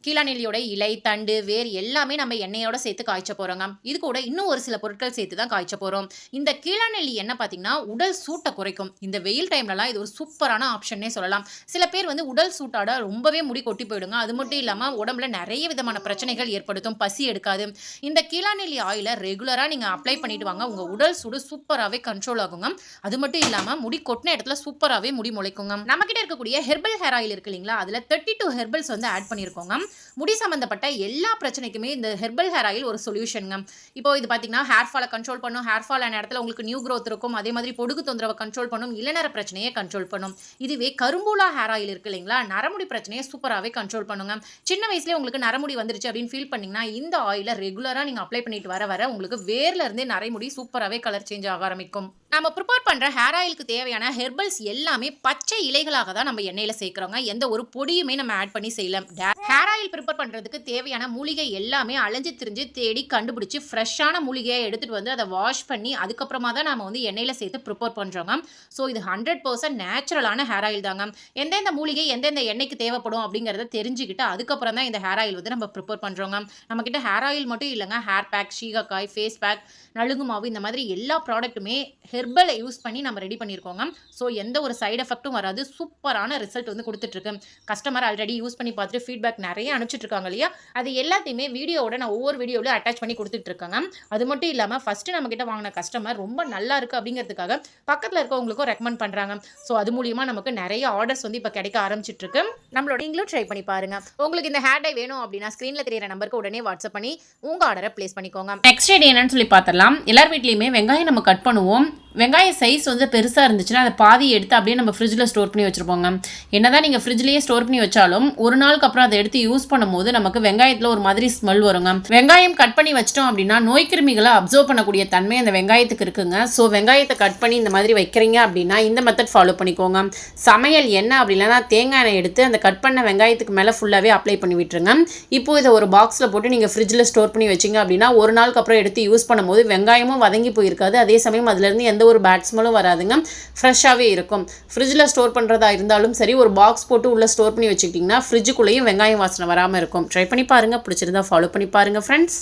[SPEAKER 1] கீழாநெல்லியோட இலை, தண்டு, வேர் எல்லாமே நம்ம எண்ணெயோட சேர்த்து காய்ச்ச போகிறோங்க. இது கூட இன்னும் ஒரு சில பொருட்கள் சேர்த்து தான் காய்ச்ச போகிறோம். இந்த கீழாநெல்லி எண்ணெய் பார்த்திங்கன்னா உடல் சூட்டை குறைக்கும். இந்த வெயில் டைம்லலாம் இது ஒரு சூப்பரான ஆப்ஷன்னே சொல்லலாம். சில பேர் வந்து உடல் சூட்டாட ரொம்பவே முடி கொட்டி போயிடுங்க. அது மட்டும் இல்லாமல் உடம்புல நிறைய விதமான பிரச்சனைகள் ஏற்படுத்தும், பசி எடுக்காது. இந்த கீழாநெல்லி ஆயிலை ரெகுலராக நீங்கள் அப்ளை பண்ணிட்டு வாங்க, உங்கள் உடல் சூடு சூப்பராகவே கண்ட்ரோல் ஆகுங்க. அது மட்டும் இல்லாமல் முடி கொட்டின இடத்துல சூப்பராகவே முடி முளைக்குங்க. நம்மக்கிட்ட இருக்கக்கூடிய ஹெர்பல் ஹேர் ஆயில் இருக்கு இல்லைங்களா, அதில் 32 ஹெர்பல்ஸ் வந்து ஆட் பண்ணியிருக்கோங்க. முடி சம்மந்தப்பட்ட எல்லா பிரச்சனைக்குமே இந்த ஹெர்பல் ஹேர் ஆயில் ஒரு சொல்யூஷனுங்க. இப்போ இது பார்த்தீங்கன்னா ஹேர் ஃபாலை கண்ட்ரோல் பண்ணும். ஹேர் ஃபால் ஆன இடத்துல உங்களுக்கு நியூ க்ரோத் இருக்கும். அதே மாதிரி பொடுகு தொந்தரவை கண்ட்ரோல் பண்ணும். இளநர பிரச்சனையை கண்ட்ரோல் பண்ணும். இதுவே கரும்பூலா ஹேர் ஆயில் இருக்கு இல்லைங்களா, நரமுடி பிரச்சனையை சூப்பராகவே கண்ட்ரோல் பண்ணுங்க. சின்ன வயசுலேயே உங்களுக்கு நரமுடி வந்துருச்சு அப்படின்னு ஃபீல் பண்ணிங்கன்னா இந்த ஆயிலை ரெகுலராக நீங்கள் அப்ளை பண்ணிட்டு வர உங்களுக்கு வேர்ல இருந்தே நரைமுடி சூப்பராகவே கலர் சேஞ்ச் ஆக ஆரம்பிக்கும். நம்ம ப்ரிப்பேர் பண்ணுற ஹேர் ஆயிலுக்கு தேவையான ஹெர்பல்ஸ் எல்லாமே பச்சை இலைகளாக தான் நம்ம எண்ணெயில் சேர்க்குறோங்க. எந்த ஒரு பொடியுமே நம்ம ஆட் பண்ணி செய்யலாம். ஹேர் ஆயில் ப்ரிப்பேர் பண்ணுறதுக்கு தேவையான மூலிகை எல்லாமே அலைஞ்சு திரிஞ்சு தேடி கண்டுபிடிச்சி ஃப்ரெஷ்ஷான மூலிகையை எடுத்துகிட்டு வந்து அதை வாஷ் பண்ணி அதுக்கப்புறமா தான் நம்ம வந்து எண்ணெயில் சேர்த்து ப்ரிப்பேர் பண்ணுறோங்க. ஸோ இது 100% நேச்சுரலான ஹேர் ஆயில் தாங்க. எந்தெந்த மூலிகை எந்தெந்த எண்ணெய்க்கு தேவைப்படும் அப்படிங்கிறத தெரிஞ்சுக்கிட்டு அதுக்கப்புறம் தான் இந்த ஹேர் ஆயில் வந்து நம்ம ப்ரிப்பேர் பண்ணுறோங்க. நம்மக்கிட்ட ஹேர் ஆயில் மட்டும் இல்லைங்க, hair pack, shikakai, face pack, நலுங்கு மாவு, இந்த மாதிரி எல்லா ப்ராடக்ட்டுமே ஹெர்பலை யூஸ் பண்ணி நம்ம ரெடி பண்ணியிருக்கோங்க. ஸோ எந்த ஒரு சைடு எஃபெக்ட்டும் வராது. சூப்பரான ரிசல்ட் வந்து கொடுத்துட்ருக்கு. கஸ்டமர் ஆல்ரெடி யூஸ் பண்ணி பார்த்துட்டு ஃபீட்பேக் நிறைய அனுப்பிச்சிட்ருக்காங்க இல்லையா, அது எல்லாத்தையுமே வீடியோவோட நான் ஒவ்வொரு வீடியோவிலும் அட்டாச் பண்ணி கொடுத்துட்ருக்காங்க. அது மட்டும் இல்லாமல் ஃபஸ்ட்டு நம்மக்கிட்ட வாங்கின கஸ்டமர் ரொம்ப நல்லா இருக்குது அப்படிங்கிறதுக்காக பக்கத்தில் இருக்கவங்களுக்கும் ரெக்கமெண்ட் பண்ணுறாங்க. ஸோ அது மூலியமாக நமக்கு நிறைய ஆர்டர்ஸ் வந்து இப்போ கிடைக்க ஆரம்பிச்சிட்ருக்கு. நம்மளோட நீங்களும் ட்ரை பண்ணி பாருங்கள். உங்களுக்கு இந்த ஹேர் டை வேணும் அப்படின்னா ஸ்க்ரீனில் தெரியிற நம்பருக்கு உடனே வாட்ஸ்அப் பண்ணி உங்கள் ஆர்டரை ப்ளேஸ் பண்ணிக்கோங்க. நெக்ஸ்ட் டே என்னன்னு சொல்லி பார்த்துடலாம். எல்லார் வீட்லேயுமே வெங்காயம் நம்ம கட் பண்ணுவோம். வெங்காய சைஸ் வந்து பெருசாக இருந்துச்சுன்னா அதை பாதி எடுத்து அப்படியே நம்ம ஃப்ரிட்ஜில் ஸ்டோர் பண்ணி வச்சுருப்போங்க. என்ன தான் நீங்கள் ஃப்ரிட்ஜ்லேயே ஸ்டோர் பண்ணி வச்சாலும் ஒரு நாளுக்கு அப்புறம் அதை எடுத்து யூஸ் பண்ணும்போது நமக்கு வெங்காயத்தில் ஒரு மாதிரி ஸ்மெல் வருங்க. வெங்காயம் கட் பண்ணி வச்சிட்டோம் அப்படின்னா நோய் கிருமிகளை அப்சர்வ் பண்ணக்கூடிய தன்மை அந்த வெங்காயத்துக்கு இருக்குங்க. ஸோ வெங்காயத்தை கட் பண்ணி இந்த மாதிரி வைக்கிறீங்க அப்படின்னா இந்த மெத்தட் ஃபாலோ பண்ணிக்கோங்க. சமையல் எண்ணெய் அப்படி இல்லைனா தேங்காய் எண்ணெய் எடுத்து அந்த கட் பண்ண வெங்காயத்துக்கு மேலே ஃபுல்லாகவே அப்ளை பண்ணி விட்டுருங்க. இப்போது இதை ஒரு பாக்ஸில் போட்டு நீங்கள் ஃப்ரிட்ஜில் ஸ்டோர் பண்ணி வச்சிங்க அப்படின்னா ஒரு நாளுக்கு அப்புறம் எடுத்து யூஸ் பண்ணும்போது வெங்காயமும் வதங்கி போயிருக்காது. அதே சமயம் அதுலேருந்து எந்த ஒரு பேட் ஸ்மெல்லும் வராதுங்க. ஃப்ரெஷ்ஷாகவே இருக்கும். ஃப்ரிட்ஜில் ஸ்டோர் பண்ணுறதா இருந்தாலும் சரி, ஒரு பாக்ஸ் போட்டு உள்ளே ஸ்டோர் பண்ணி வச்சுக்கிட்டிங்கன்னா ஃப்ரிட்ஜுக்குள்ளேயும் வெங்காயம் வாசனை வராமல் இருக்கும். ட்ரை பண்ணி பாருங்கள். பிடிச்சிருந்தா ஃபாலோ பண்ணி பாருங்கள் ஃப்ரெண்ட்ஸ்.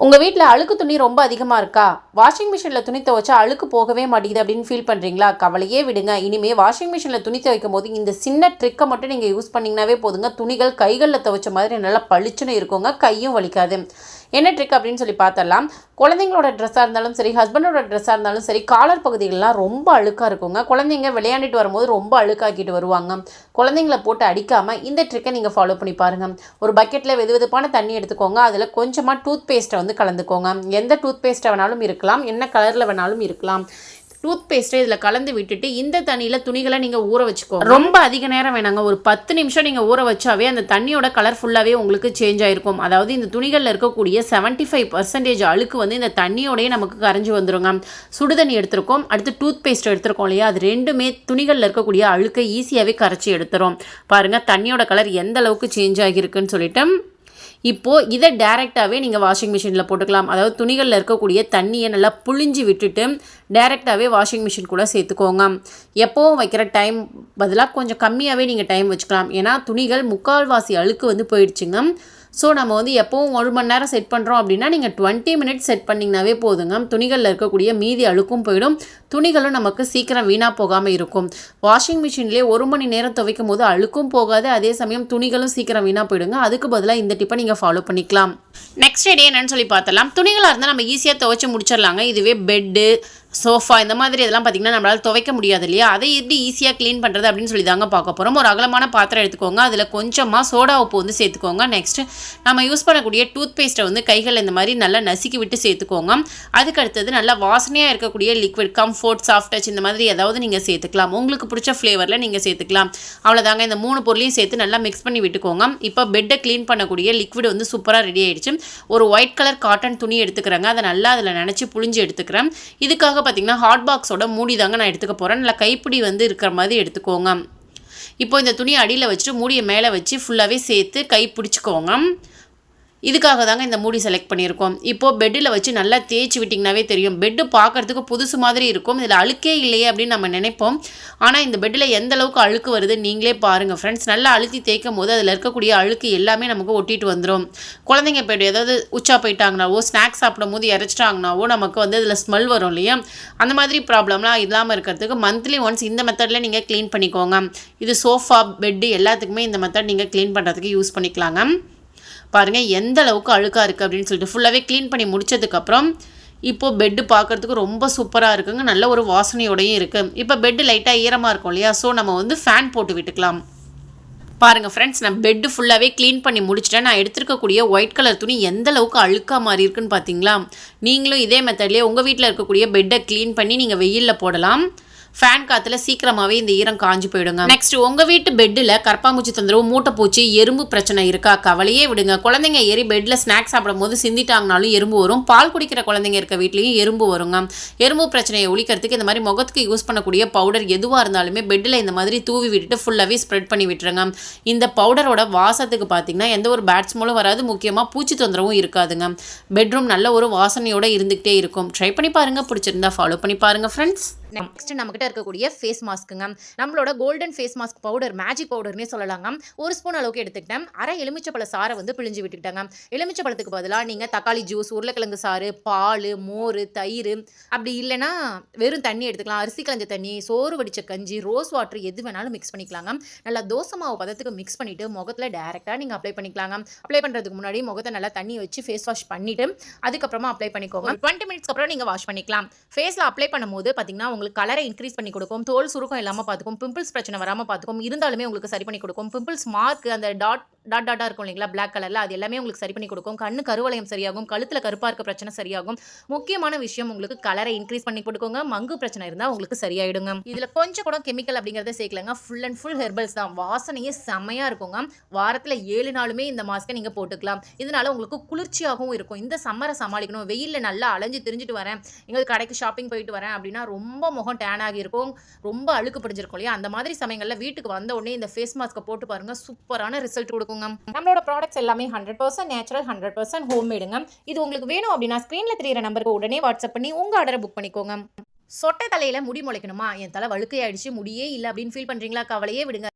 [SPEAKER 1] உங்கள் வீட்டில் அழுக்கு துணி ரொம்ப அதிகமாக இருக்கா? வாஷிங் மிஷினில் துணி துவைச்சா அழுக்கு போகவே மாட்டேங்குது அப்படின்னு ஃபீல் பண்ணுறீங்களா? கவலையே விடுங்க. இனிமேல் வாஷிங் மிஷினில் துணி துவைக்கும் போது இந்த சின்ன ட்ரிக்கை மட்டும் நீங்கள் யூஸ் பண்ணிங்கனாவே போதுங்க. துணிகள் கைகளில் துவைச்ச மாதிரி நல்லா பளிச்சுன்னு இருக்குங்க, கையும் வலிக்காது. என்ன ட்ரிக் அப்படின்னு சொல்லி பார்த்தரலாம். குழந்தைங்களோட ட்ரெஸ்ஸாக இருந்தாலும் சரி, ஹஸ்பண்டோட ட்ரெஸ்ஸாக இருந்தாலும் சரி, காலர் பகுதிகள்லாம் ரொம்ப அழுக்காக இருக்குங்க. குழந்தைங்க விளையாண்டுட்டு வரும்போது ரொம்ப அழுக்காக்கிட்டு வருவாங்க. குழந்தைங்கள போட்டு அடிக்காமல் இந்த ட்ரிக்கை நீங்கள் ஃபாலோ பண்ணி பாருங்கள். ஒரு பக்கெட்டில் வெதுவெதுப்பான தண்ணி எடுத்துக்கோங்க. அதில் கொஞ்சமாக டூத் பேஸ்ட்டை வந்து கலந்துக்கோங்க. எந்த டூத் பேஸ்ட்டை வேணாலும் இருக்கலாம், என்ன கலரில் வேணாலும் இருக்கலாம். டூத் பேஸ்ட்டை இதில் கலந்து விட்டுட்டு இந்த தண்ணியில் துணிகளை நீங்கள் ஊற வச்சுக்கோங்க. ரொம்ப அதிக நேரம் வேணாங்க, ஒரு 10 நிமிஷம் நீங்கள் ஊற வச்சாவே அந்த தண்ணியோட கலர் ஃபுல்லாகவே உங்களுக்கு சேஞ்ச் ஆகிருக்கும். அதாவது இந்த துணிகளில் இருக்கக்கூடிய 75% அழுக்கு வந்து இந்த தண்ணியோடய நமக்கு கரைஞ்சி வந்துடுங்க. சுடுதண்ணி எடுத்துருக்கோம், அடுத்து டூத் பேஸ்ட் எடுத்துருக்கோம் இல்லையா, அது ரெண்டுமே துணிகளில் இருக்கக்கூடிய அழுக்கை ஈஸியாகவே கரைச்சி எடுத்துரும். பாருங்கள் தண்ணியோட கலர் எந்த அளவுக்கு சேஞ்ச் ஆகியிருக்குன்னு சொல்லிட்டு. இப்போது இதை டேரெக்டாகவே நீங்கள் வாஷிங் மிஷினில் போட்டுக்கலாம். அதாவது துணிகளில் இருக்கக்கூடிய தண்ணியை நல்லா புழிஞ்சு விட்டுட்டு டேரெக்டாகவே வாஷிங் மிஷின் கூட சேர்த்துக்கோங்க. எப்போவும் வைக்கிற டைம் பதிலாக கொஞ்சம் கம்மியாகவே நீங்கள் டைம் வச்சுக்கலாம். ஏன்னா துணிகள் முக்கால்வாசி அழுக்கு வந்து போயிடுச்சுங்க. ஸோ நம்ம வந்து எப்போவும் 1 மணி நேரம் செட் பண்ணுறோம் அப்படின்னா நீங்கள் 20 மினிட்ஸ் செட் பண்ணிங்கனாவே போதுங்க. துணிகளில் இருக்கக்கூடிய மீதி அழுக்கும் போயிடும், துணிகளும் நமக்கு சீக்கிரம் வீணாக போகாமல் இருக்கும். வாஷிங் மிஷின்லேயே 1 மணி நேரம் துவைக்கும் போது அழுக்கும் போகாது, அதே சமயம் துணிகளும் சீக்கிரம் வீணாக போயிடுங்க. அதுக்கு பதிலாக இந்த டிப்பை நீங்கள் ஃபாலோ பண்ணிக்கலாம். நெக்ஸ்ட் டே என்னன்னு சொல்லி பார்த்தலாம். துணிகளாக இருந்தால் நம்ம ஈஸியாக துவைச்சி முடிச்சிடலாங்க. இதுவே பெட்டு, சோஃபா இந்த மாதிரி இதெல்லாம் பார்த்திங்கன்னா நம்மளால் துவைக்க முடியாது இல்லையா, அதை எப்படி ஈஸியாக க்ளீன் பண்ணுறது அப்படின்னு சொல்லி தாங்க பார்க்க போகிறோம். ஒரு அகலமான பாத்திரம் எடுத்துக்கோங்க, அதில் கொஞ்சமாக சோடா உப்பு வந்து சேர்த்துக்கோங்க. நெக்ஸ்ட்டு நம்ம யூஸ் பண்ணக்கூடிய டூத் பேஸ்ட்டை வந்து கைகள் இந்த மாதிரி நல்லா நசுக்கி விட்டு சேர்த்துக்கோங்க. அதுக்கு அடுத்தது நல்லா வாசனையாக இருக்கக்கூடிய லிக்விட், கம்ஃபோர்ட், சாஃப்ட் டச் இந்த மாதிரி ஏதாவது நீங்கள் சேர்த்துக்கலாம். உங்களுக்கு பிடிச்ச ஃப்ளேவரில் நீங்கள் சேர்த்துக்கலாம். அவ்வளோதாங்க, இந்த 3 பொருளையும் சேர்த்து நல்லா மிக்ஸ் பண்ணி விட்டுக்கோங்க. இப்போ பெட்டை க்ளீன் பண்ணக்கூடிய லிக்விட் வந்து சூப்பராக ரெடி ஆகிடுச்சு. ஒரு ஒயிட் கலர் காட்டன் துணி எடுத்துக்கிறேங்க, அதை நல்லா அதில் நினச்சி புழிஞ்சு எடுத்துக்கிறேன். இதுக்காக பார்த்திங்கன்னா ஹாட் பாக்ஸோட மூடி தாங்க நான் எடுத்துக்க போகிறேன். நல்லா கைப்பிடி வந்து இருக்கிற மாதிரி எடுத்துக்கோங்க. இப்போ இந்த துணியை அடியில் வச்சுட்டு மூடியை மேலே வச்சு ஃபுல்லாகவே சேர்த்து கை பிடிச்சிக்கோங்க. இதுக்காக தாங்க இந்த மூடி செலக்ட் பண்ணியிருக்கோம். இப்போது பெட்டில் வச்சு நல்லா தேய்ச்சி விட்டிங்கனாவே தெரியும். பெட்டு பார்க்குறதுக்கு புதுசு மாதிரி இருக்கும். இதில் அழுக்கே இல்லையே அப்படின்னு நம்ம நினைப்போம். ஆனால் இந்த பெட்டில் எந்த அளவுக்கு அழுக்கு வருது நீங்களே பாருங்கள் ஃப்ரெண்ட்ஸ். நல்லா அழுத்தி தேய்க்கும் போது அதில் இருக்கக்கூடிய அழுக்கு எல்லாமே நமக்கு ஒட்டிட்டு வந்துடும். குழந்தைங்க போய்ட்டு ஏதாவது உச்சா போயிட்டாங்கனாவோ, ஸ்நாக்ஸ் சாப்பிடும் போது இறச்சிட்டாங்கனாவோ நமக்கு வந்து அதில் ஸ்மெல் வரும் இல்லையா, அந்த மாதிரி ப்ராப்ளம்லாம் இல்லாமல் இருக்கிறதுக்கு மந்த்லி ஒன்ஸ் இந்த மெத்தடில் நீங்கள் க்ளீன் பண்ணிக்கோங்க. இது சோஃபா, பெட்டு எல்லாத்துக்குமே இந்த மெத்தட் நீங்கள் க்ளீன் பண்ணுறதுக்கு யூஸ் பண்ணிக்கலாங்க. பாருங்கள் எந்த அளவுக்கு அழுக்காக இருக்குது அப்படின்னு சொல்லிட்டு ஃபுல்லாகவே க்ளீன் பண்ணி முடிச்சதுக்கப்புறம் இப்போது பெட்டு பார்க்குறதுக்கு ரொம்ப சூப்பராக இருக்குங்க. நல்ல ஒரு வாசனையோடையும் இருக்குது. இப்போ பெட்டு லைட்டாக ஈரமாக இருக்கும் இல்லையா, ஸோ நம்ம வந்து ஃபேன் போட்டு விட்டுக்கலாம். பாருங்கள் ஃப்ரெண்ட்ஸ், நான் பெட்டு ஃபுல்லாகவே க்ளீன் பண்ணி முடிச்சிட்டேன். நான் எடுத்துருக்கக்கூடிய ஒயிட் கலர் துணி எந்த அளவுக்கு அழுக்காக மாறி இருக்குன்னு பார்த்தீங்களா. நீங்களும் இதே மெத்தட்லேயே உங்கள் வீட்டில் இருக்கக்கூடிய பெட்டை க்ளீன் பண்ணி நீங்கள் வெயிலில் போடலாம். ஃபேன் காற்றுல சீக்கிரமாகவே இந்த ஈரம் காஞ்சி போயிடுங்க. நெக்ஸ்ட், உங்கள் வீட்டு பெட்டில் கரப்பாம்பூச்சி தொந்தரவு, மூட்டைப்பூச்சி, எறும்பு பிரச்சனை இருக்கா? கவலையே விடுங்க. குழந்தைங்க ஏறி பெட்டில் ஸ்நாக்ஸ் சாப்பிடும் போது சிந்திட்டாங்கனாலும் எறும்பு வரும். பால் குடிக்கிற குழந்தைங்க இருக்க வீட்லேயும் எறும்பு வருங்க. எறும்பு பிரச்சனையை ஒழிக்கிறதுக்கு இந்த மாதிரி முகத்துக்கு யூஸ் பண்ணக்கூடிய பவுடர் எதுவாக இருந்தாலுமே பெட்டில் இந்த மாதிரி தூவி விட்டுட்டு ஃபுல்லாகவே ஸ்ப்ரெட் பண்ணி விட்டுருங்க. இந்த பவுடரோட வாசத்துக்கு பார்த்தீங்கன்னா எந்த ஒரு பேட் ஸ்மெல்லும் வராது, முக்கியமாக பூச்சி தொந்தரவும் இருக்காதுங்க. பெட்ரூம் நல்ல ஒரு வாசனையோடு இருந்துகிட்டே இருக்கும். ட்ரை பண்ணி பாருங்கள், பிடிச்சிருந்தா ஃபாலோ பண்ணி பாருங்கள் ஃப்ரெண்ட்ஸ்.
[SPEAKER 2] நெக்ஸ்ட் நம்மகிட்ட இருக்கக்கூடிய ஃபேஸ் மாஸ்க்குங்க. நம்மளோட golden face mask powder, magic பவுடர்னே சொல்லலாங்க. 1 ஸ்பூன் அளவுக்கு எடுத்துக்கிட்டேன். அரை எலுமிச்சப்பழ சாறை வந்து பிழிஞ்சு விட்டுக்கிட்டாங்க. எலுமிச்சப்பழத்துக்கு பதிலாக நீங்கள் தக்காளி ஜூஸ், உருளைக்கிழங்கு சாறு, பால், மோர், தயிர், அப்படி இல்லைன்னா வெறும் தண்ணி எடுத்துக்கலாம். அரிசி கலஞ்ச தண்ணி, சோறு வடித்த கஞ்சி, ரோஸ் வாட்டர் எது வேணாலும் மிக்ஸ் பண்ணிக்கலாங்க. நல்லா தோசை மாவு பதத்துக்கு மிக்ஸ் பண்ணிவிட்டு முகத்தில் டேரெக்டாக நீங்கள் அப்ளை பண்ணிக்கலாங்க. அப்ளை பண்ணுறதுக்கு முன்னாடி முகத்தை நல்லா தண்ணி வச்சு ஃபேஸ் வாஷ் பண்ணிவிட்டு அதுக்கப்புறமா அப்ளை பண்ணிக்கோங்க. 20 மினிட்ஸ்க்கு அப்புறம் நீங்கள் வாஷ் பண்ணிக்கலாம். ஃபேஸில் அப்ளை பண்ணும்போது பார்த்தீங்கன்னா உங்களுக்கு கலரை இன்க்ரீஸ் பண்ணி கொடுக்கும், தோல் சுருக்கம் இல்லாமல் பார்த்துக்கும், பிம்பிள்ஸ் பிரச்சனை வராமல் பார்த்துக்கும், இருந்தாலுமே உங்களுக்கு சரி பண்ணி கொடுக்கும். பிம்பிள்ஸ் மார்க் அந்த டாட்டாக இருக்கும் இல்லைங்களா, பிளாக் கலரில், அது எல்லாமே உங்களுக்கு சரி பண்ணி கொடுக்கும். கண்ணு கருவளையம் சரியாகும், கழுத்தில் கருப்பாக இருக்க பிரச்சனை சரியாகும். முக்கியமான விஷயம், உங்களுக்கு கலரை இன்க்ரீஸ் பண்ணி கொடுக்குங்க. மங்கு பிரச்சனை இருந்தால் உங்களுக்கு சரியாயிடுங்க. இதில் கொஞ்சம் கூட கெமிக்கல் அப்படிங்கிறத சேர்க்கலங்க. ஃபுல் அண்ட் ஃபுல் ஹெர்பல்ஸ் தான். வாசனையே செம்மையாக இருக்குங்க. வாரத்தில் 7 நாளுமே இந்த மாஸ்க்கை நீங்கள் போட்டுக்கலாம். இதனால உங்களுக்கு குளிர்ச்சியாகவும் இருக்கும். இந்த சம்மரை சமாளிக்கணும், வெயிலில் நல்லா அலைஞ்சு திரிஞ்சுட்டு வரேன், எங்களுக்கு கடைக்கு ஷாப்பிங் போயிட்டு வரேன் அப்படின்னா ரொம்ப முகம் டேன் ஆகி இருக்கும், ரொம்ப அழுக்கு பிடிச்சிருக்கும் இல்லையா, அந்த மாதிரி சமயங்களில் வீட்டுக்கு வந்த உடனே இந்த ஃபேஸ் மாஸ்க்கை போட்டு பாருங்க, சூப்பரான ரிசல்ட் கொடுக்குங்க. நம்மளோட ப்ராடக்ட்ஸ் எல்லாமே 100% நேச்சுரல், 100% ஹோம்மேடுங்க. இது உங்களுக்கு வேணும் அப்படின்னா ஸ்க்ரீனில் தெரியிற நம்பருக்கு உடனே வாட்ஸ்அப் பண்ணி உங்கள் ஆர்டரை புக் பண்ணிக்கோங்க. சொட்டை தலையில் முடி முளைக்கணுமா, என் தலை வழுக்கையாயிடுச்சு, முடியே இல்லை அப்படின்னு ஃபீல் பண்ணுறீங்களா, கவலையே விடுங்க.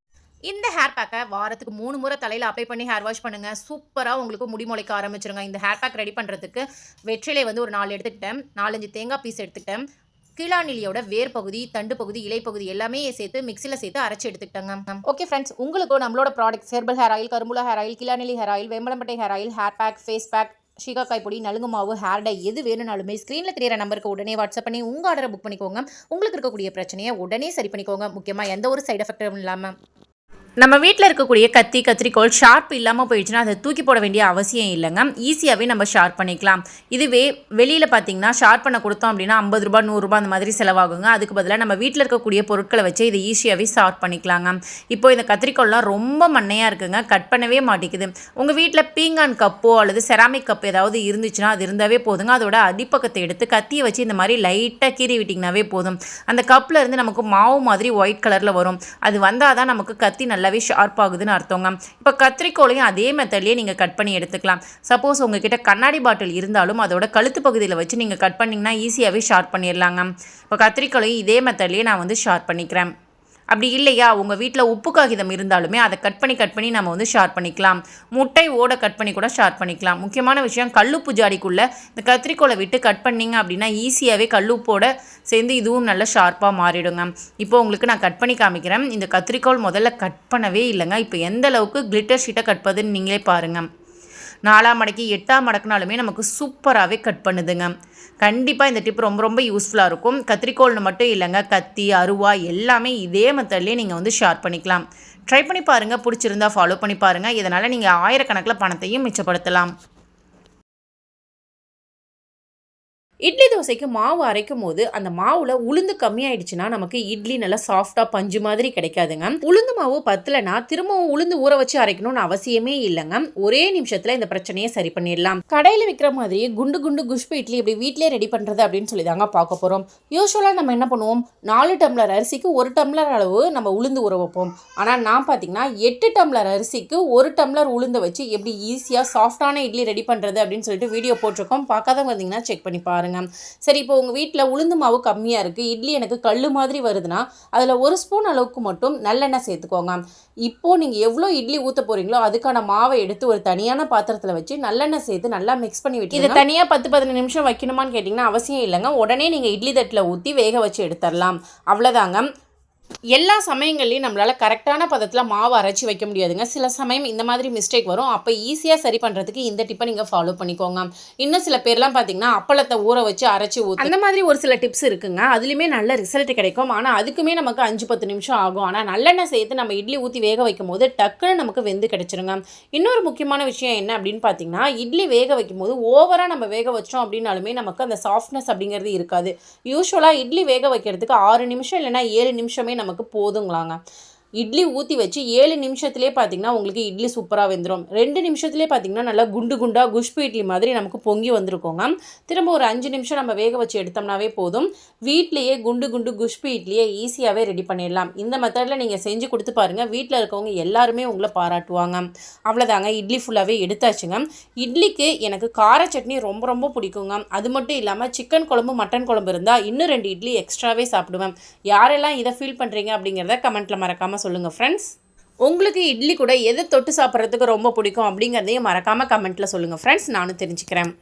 [SPEAKER 2] இந்த ஹேர் பேக்கை வாரத்துக்கு 3 முறை தலையில் அப்ளை பண்ணி ஹேர் வாஷ் பண்ணுங்க. சூப்பராக உங்களுக்கு முடி முளைக்க ஆரம்பிச்சிருங்க. இந்த ஹேர் பேக் ரெடி பண்ணுறதுக்கு வெற்றிலை வந்து ஒரு 4 எடுத்துக்கிட்டேன், 4-5 தேங்காய் பீஸ் எடுத்துக்கிட்டேன், கீழாநெல்லியோட வேர் பகுதி, தண்டு பகுதி, இலை பகுதி எல்லாமே சேர்த்து மிக்சியில் சேர்த்து அரைச்சி எடுத்துக்கிட்டாங்க. ஓகே ஃப்ரெண்ட்ஸ், உங்களுக்கு நம்மளோட ப்ராடக்ட்ஸ் ஹெர்பல் ஹேர் ஆயில், கரும்புலா ஹேர் ஆயில், கீழாநெல்லி ஹேர் ஆயில், வேம்பலம்பட்டை hair oil, hair pack, face pack, சீகாக்காய் பொடி, நலுங்கு மாவு, ஹேர் டை எது வேணும்னாலுமே ஸ்க்ரீனில் தெரியிற நம்பருக்கு உடனே வாட்ஸ்அப் பண்ணி உங்கள் ஆர்டரை புக் பண்ணிக்கோங்க. உங்களுக்கு இருக்கக்கூடிய பிரச்சனையை உடனே சரி பண்ணிக்கோங்க. முக்கியமாக எந்த ஒரு சைடு எஃபெக்டும் இல்லாமல்.
[SPEAKER 1] நம்ம வீட்டில் இருக்கக்கூடிய கத்தி, கத்திரிக்கோல் ஷார்ப் இல்லாமல் போயிடுச்சுன்னா அதை தூக்கி போட வேண்டிய அவசியம் இல்லைங்க. ஈஸியாகவே நம்ம ஷார்ப் பண்ணிக்கலாம். இதுவே வெளியில் பார்த்தீங்கன்னா ஷார்ப் பண்ண கொடுத்தோம் அப்படின்னா 50 ரூபா 100 ரூபா அந்த மாதிரி செலவாகுங்க. அதுக்கு பதிலாக நம்ம வீட்டில் இருக்கக்கூடிய பொருட்களை வச்சு இதை ஈஸியாகவே ஷார்ப் பண்ணிக்கலாங்க. இப்போ இந்த கத்திரிக்கோல்லாம் ரொம்ப மண்ணையாக இருக்குங்க, கட் பண்ணவே மாட்டேங்குது. உங்கள் வீட்டில் பீங்கான் கப்போ அல்லது செராமிக் கப் ஏதாவது இருந்துச்சுன்னா அது இருந்தாவே போதுங்க. அதோட அடிப்பக்கத்தை எடுத்து கத்தியை வச்சு இந்த மாதிரி லைட்டாக கீறி விட்டிங்கனாவே போதும். அந்த கப்பில் இருந்து நமக்கு மாவு மாதிரி ஒயிட் கலரில் வரும். அது வந்தால் தான் நமக்கு கத்தி நல்லாவே ஷார்ப் ஆகுதுன்னு அர்த்தங்க. இப்போ கத்திரிக்கோலையும் அதே மெத்தட்லேயே நீங்கள் கட் பண்ணி எடுத்துக்கலாம். சப்போஸ் உங்ககிட்ட கண்ணாடி பாட்டில் இருந்தாலும் அதோட கழுத்து பகுதியில் வச்சு நீங்கள் கட் பண்ணிங்கன்னா ஈஸியாகவே ஷார்ப் பண்ணிடலாங்க. இப்போ கத்திரிக்கோலையும் இதே மெத்தட்லேயே நான் வந்து ஷார்ப் பண்ணிக்கிறேன். அப்படி இல்லையா உங்கள் வீட்டில் உப்பு காகிதம் இருந்தாலுமே அதை கட் பண்ணி நம்ம வந்து ஷார்ப் பண்ணிக்கலாம். முட்டை ஓட கட் பண்ணி கூட ஷார்ப் பண்ணிக்கலாம். முக்கியமான விஷயம், கல்லுப்பு ஜாடிக்குள்ளே இந்த கத்திரிக்கோலை விட்டு கட் பண்ணிங்க அப்படின்னா ஈஸியாகவே கல்லுப்போட சேர்ந்து இதுவும் நல்லா ஷார்ப்பாக மாறிடுங்க. இப்போ உங்களுக்கு நான் கட் பண்ணி காமிக்கிறேன். இந்த கத்திரிக்கோல் முதல்ல கட் பண்ணவே இல்லைங்க. இப்போ எந்த அளவுக்கு கிளிட்டர் ஷீட்டை கட் பண்ணுதுன்னு நீங்களே பாருங்கள். 4ஆம் மடக்கி 8ஆம் மடக்குனாலுமே நமக்கு சூப்பராகவே கட் பண்ணுதுங்க. கண்டிப்பாக இந்த டிப் ரொம்ப ரொம்ப யூஸ்ஃபுல்லாக இருக்கும். கத்திரிக்கோல்னு மட்டும் இல்லைங்க, கத்தி, அருவா எல்லாமே இதே மெத்தட்லேயே நீங்கள் வந்து ஷார்ப் பண்ணிக்கலாம். ட்ரை பண்ணி பாருங்கள். பிடிச்சிருந்தா ஃபாலோ பண்ணி பாருங்கள். இதனால் நீங்கள் ஆயிரக்கணக்கில் பணத்தையும் மிச்சப்படுத்தலாம். இட்லி தோசைக்கு மாவு அரைக்கும் போது அந்த மாவில் உளுந்து கம்மியாயிடுச்சுன்னா நமக்கு இட்லி நல்லா சாஃப்டாக பஞ்சு மாதிரி கிடைக்காதுங்க. உளுந்து மாவு பத்தலைன்னா திரும்பவும் உளுந்து ஊற வச்சு அரைக்கணும்னு அவசியமே இல்லைங்க. ஒரே நிமிஷத்தில் இந்த பிரச்சனையை சரி பண்ணிடலாம். கடையில் விற்கிற மாதிரி குண்டு குண்டு குஷ்பு இட்லி இப்படி வீட்டிலே ரெடி பண்ணுறது அப்படின்னு சொல்லி தாங்க பார்க்க போகிறோம். யூஸ்வலாக நம்ம என்ன பண்ணுவோம், 4 டம்ளர் அரிசிக்கு 1 டம்ளர் அளவு நம்ம உளுந்து ஊற வைப்போம். ஆனால் நான் பார்த்தீங்கன்னா 8 டம்ளர் அரிசிக்கு 1 டம்ளர் உளுந்து வச்சு எப்படி ஈஸியாக சாஃப்டான இட்லி ரெடி பண்ணுறது அப்படின்னு சொல்லிட்டு வீடியோ போட்டிருக்கோம். பார்க்காதவங்க வந்தீங்கன்னா செக் பண்ணி பாருங்க. சரி, இப்போ உங்கள் வீட்டில் உளுந்து மாவு கம்மியாக இருக்குது, இட்லி எனக்கு கல் மாதிரி வருதுன்னா அதில் 1 ஸ்பூன் அளவுக்கு மட்டும் நல்லெண்ணெய் சேர்த்துக்கோங்க. இப்போது நீங்கள் எவ்வளோ இட்லி ஊற்ற போகிறீங்களோ அதுக்கான மாவை எடுத்து ஒரு தனியான பாத்திரத்தில் வச்சு நல்லெண்ணெய் சேர்த்து நல்லா மிக்ஸ் பண்ணி விட்டு இதை தனியாக 10-15 நிமிஷம் வைக்கணுமான்னு கேட்டிங்கன்னா அவசியம் இல்லைங்க. உடனே நீங்கள் இட்லி தட்டில் ஊற்றி வேக வச்சு எடுத்துடலாம். அவ்வளோதாங்க. எல்லா சமயங்கள்லையும் நம்மளால் கரெக்டான பதத்தில் மாவு அரைச்சி வைக்க முடியாதுங்க. சில சமயம் இந்த மாதிரி மிஸ்டேக் வரும். அப்போ ஈஸியாக சரி பண்ணுறதுக்கு இந்த டிப்பை நீங்கள் ஃபாலோ பண்ணிக்கோங்க. இன்னும் சில பேர்லாம் பார்த்தீங்கன்னா அப்பளத்தை ஊற வச்சு அரைச்சி ஊற்று, அந்த மாதிரி ஒரு சில டிப்ஸ் இருக்குங்க. அதுலேயுமே நல்ல ரிசல்ட் கிடைக்கும். ஆனால் அதுக்குமே நமக்கு 5-10 நிமிஷம் ஆகும். ஆனால் நல்லெண்ணெய் சேர்த்து நம்ம இட்லி ஊற்றி வேக வைக்கும் போது டக்குன்னு நமக்கு வெந்து கிடைச்சிருங்க. இன்னொரு முக்கியமான விஷயம் என்ன அப்படின்னு பார்த்தீங்கன்னா, இட்லி வேக வைக்கும் போது ஓவராக நம்ம வேக வச்சோம் அப்படின்னாலுமே நமக்கு அந்த சாஃப்ட்னஸ் அப்படிங்கிறது இருக்காது. யூஸ்வலாக இட்லி வேக வைக்கிறதுக்கு 6 நிமிஷம் இல்லைனா 7 நிமிஷமே நமக்கு போதுங்களாங்க. இட்லி ஊற்றி வச்சு 7 நிமிஷத்துலேயே பார்த்தீங்கன்னா உங்களுக்கு இட்லி சூப்பராக வெந்துடும். 2 நிமிஷத்துலேயே பார்த்தீங்கன்னா நல்லா குண்டு குண்டாக குஷ்பு இட்லி மாதிரி நமக்கு பொங்கி வந்திருக்கோங்க. திரும்ப ஒரு 5 நிமிஷம் நம்ம வேக வச்சு எடுத்தோம்னாவே போதும். வீட்லேயே குண்டு குண்டு குஷ்பு இட்லியை ஈஸியாகவே ரெடி பண்ணிடலாம். இந்த மெத்தடில் நீங்கள் செஞ்சு கொடுத்து பாருங்கள். வீட்டில் இருக்கவங்க எல்லாருமே உங்களை பாராட்டுவாங்க. அவ்வளோதாங்க, இட்லி ஃபுல்லாகவே எடுத்தாச்சுங்க. இட்லிக்கு எனக்கு கார சட்னி ரொம்ப ரொம்ப பிடிக்குங்க. அது மட்டும் இல்லாமல் சிக்கன் குழம்பு, மட்டன் குழம்பு இருந்தால் இன்னும் 2 இட்லி எக்ஸ்ட்ராவே சாப்பிடுவேன். யாரெல்லாம் இதை ஃபீல் பண்ணுறீங்க அப்படிங்கிறத கமெண்ட்டில் மறக்காமல் சொல்லுங்கள் ஃப்ரெண்ட்ஸ். உங்களுக்கு இட்லி கூட எதை தொட்டு சாப்பிட்றதுக்கு ரொம்ப பிடிக்கும் அப்படிங்கிறதையும் மறக்காமல் கமெண்ட்டில் சொல்லுங்கள் ஃப்ரெண்ட்ஸ். நானும் தெரிஞ்சுக்கிறேன்.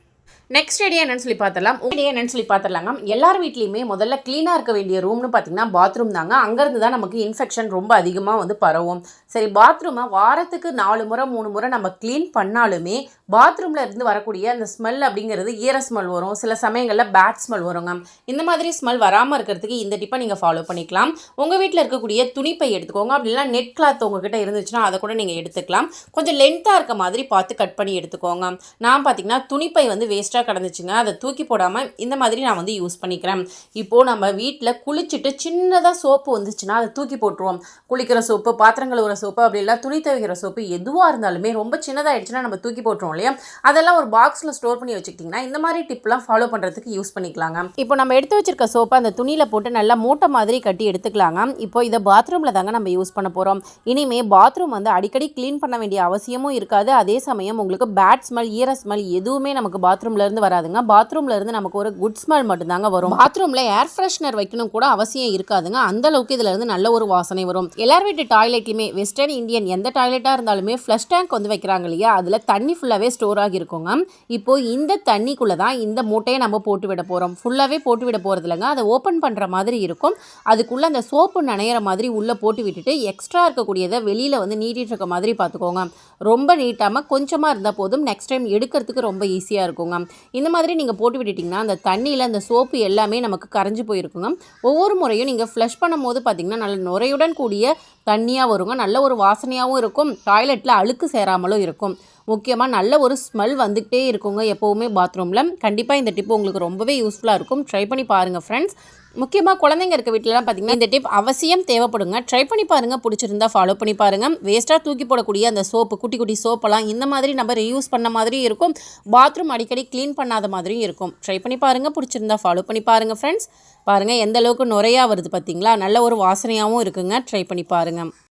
[SPEAKER 1] நெக்ஸ்ட் ஐடியா என்னன்னு சொல்லி பார்த்துடலாங்க. எல்லார் வீட்லேயுமே முதல்ல க்ளீனாக இருக்க வேண்டிய ரூம்னு பார்த்தீங்கன்னா பாத்ரூம் தாங்க. அங்கேருந்து தான் நமக்கு இன்ஃபெக்ஷன் ரொம்ப அதிகமாக வந்து பரவும். சரி, பாத்ரூமை வாரத்துக்கு 4 முறை 3 முறை நம்ம க்ளீன் பண்ணாலுமே பாத்ரூமில் இருந்து வரக்கூடிய அந்த ஸ்மெல் அப்படிங்கிறது ஈர ஸ்மெல் வரும். சில சமயங்களில் பேட் ஸ்மெல் வருங்க. இந்த மாதிரி ஸ்மெல் வராமல் இருக்கிறதுக்கு இந்த டிப்பை நீங்கள் ஃபாலோ பண்ணிக்கலாம். உங்கள் வீட்டில் இருக்கக்கூடிய துணிப்பை எடுத்துக்கோங்க. அப்படின்னா நெட் கிளாத் உங்ககிட்ட இருந்துச்சுன்னா அதை கூட நீங்கள் எடுத்துக்கலாம். கொஞ்சம் லென்த்தாக இருக்க மாதிரி பார்த்து கட் பண்ணி எடுத்துக்கோங்க. நான் பார்த்தீங்கன்னா துணிப்பை வந்து வேஸ்ட்டாக கிடந்துச்சுங்க. அதை தூக்கி போடாமல் இந்த மாதிரி நான் வந்து யூஸ் பண்ணிக்கிறேன். இப்போது நம்ம வீட்டில் குளிச்சுட்டு சின்னதாக சோப்பு வந்துச்சுன்னா அதை தூக்கி போட்டுருவோம். குளிக்கிற சோப்பு, பாத்திரம் கழுவுற சோப்பு, அப்படி இல்லை துணி துவைக்கிற சோப்பு எதுவாக இருந்தாலுமே ரொம்ப சின்னதாகிடுச்சுன்னா நம்ம தூக்கி போட்டுருவோம் இல்லையா. அதெல்லாம் ஒரு பாக்ஸில் ஸ்டோர் பண்ணி வச்சுக்கிட்டிங்கன்னா இந்த மாதிரி டிப்லாம் ஃபாலோ பண்ணுறதுக்கு யூஸ் பண்ணிக்கலாங்க. இப்போ நம்ம எடுத்து வச்சிருக்க சோப்பை அந்த துணியில் போட்டு நல்லா மூட்டை மாதிரி கட்டி எடுத்துக்கலாங்க. இப்போ இதை பாத்ரூமில் தாங்க நம்ம யூஸ் பண்ண போகிறோம். இனிமேல் பாத்ரூம் வந்து அடிக்கடி க்ளீன் பண்ண வேண்டிய அவசியமும் இருக்காது. அதே சமயம் உங்களுக்கு பேட் ஸ்மெல், ஈர ஸ்மெல் எதுவுமே நமக்கு பாத்ரூமில் இருந்து வராதுங்க. பாத்ரூம்ல இருந்து நமக்கு ஒரு குட் ஸ்மெல் மட்டும் தாங்க வரும். பாத்ரூம்ல ஏர் ஃப்ரெஷ்னர் வைக்கணும் கூட அவசியம் இருக்காதுங்க. அந்த அளவுக்கு இதுல இருந்து நல்ல ஒரு வாசனை வரும். எல்லார் வீட்டு டாய்லெட்லயுமே வெஸ்டர்ன் இந்தியன் எந்த டாய்லெட்டாக இருந்தாலுமே ஃப்ளஷ் டேங்க் வந்து வைக்கிறாங்க இல்லையா, அதில் தண்ணி ஃபுல்லாகவே ஸ்டோர் ஆகியிருக்குங்க. இப்போது இந்த தண்ணிக்குள்ளே தான் இந்த மூட்டையை நம்ம போட்டு விட போகிறோம். ஃபுல்லாகவே போட்டு விட போகிறது இல்லைங்க, அதை ஓப்பன் பண்ணுற மாதிரி இருக்கும். அதுக்குள்ளே அந்த சோப்பு நனையிற மாதிரி உள்ளே போட்டு விட்டுட்டு எக்ஸ்ட்ரா இருக்கக்கூடியதை வெளியில் வந்து நீட்டிகிட்டு இருக்க மாதிரி பார்த்துக்கோங்க. ரொம்ப நீட்டாமல் கொஞ்சமாக இருந்தால் போதும். நெக்ஸ்ட் டைம் எடுக்கிறதுக்கு ரொம்ப ஈஸியாக இருக்குங்க. இந்த மாதிரி நீங்கள் போட்டு விட்டுட்டிங்கன்னா அந்த தண்ணியில் அந்த சோப்பு எல்லாமே நமக்கு கரைஞ்சி போயிருக்குங்க. ஒவ்வொரு முறையும் நீங்கள் ஃப்ளஷ் பண்ணும்போது பார்த்திங்கன்னா நல்ல நுரையுடன் கூடிய தண்ணியாக வருங்க. நல்ல ஒரு வாசனையாகவும் இருக்கும், டாய்லெட்டில் அழுக்கு சேராமலும் இருக்கும். முக்கியமாக நல்ல ஒரு ஸ்மெல் வந்துகிட்டே இருக்குங்க எப்போவுமே பாத்ரூமில். கண்டிப்பாக இந்த டிப் உங்களுக்கு ரொம்பவே யூஸ்ஃபுல்லாக இருக்கும். ட்ரை பண்ணி பாருங்கள் ஃப்ரெண்ட்ஸ். முக்கியமாக குழந்தைங்க இருக்க வீட்டிலலாம் பார்த்திங்கன்னா இந்த டிப் அவசியம் தேவைப்படுங்க. ட்ரை பண்ணி பாருங்கள், பிடிச்சிருந்தா ஃபாலோ பண்ணி பாருங்கள். வேஸ்ட்டாக தூக்கி போடக்கூடிய அந்த சோப்பு, குட்டி குட்டி சோப்பெல்லாம் இந்த மாதிரி நம்ம ரீயூஸ் பண்ண மாதிரி இருக்கும். பாத்ரூம் அடிக்கடி க்ளீன் பண்ணாத மாதிரியும் இருக்கும். ட்ரை பண்ணி பாருங்கள், பிடிச்சிருந்தா ஃபாலோ பண்ணி பாருங்கள் ஃப்ரெண்ட்ஸ். பாருங்கள் எந்த அளவுக்கு நுரையாக வருது பார்த்தீங்களா, நல்ல ஒரு வாசனையாகவும் இருக்குங்க. ட்ரை பண்ணி பாருங்கள்.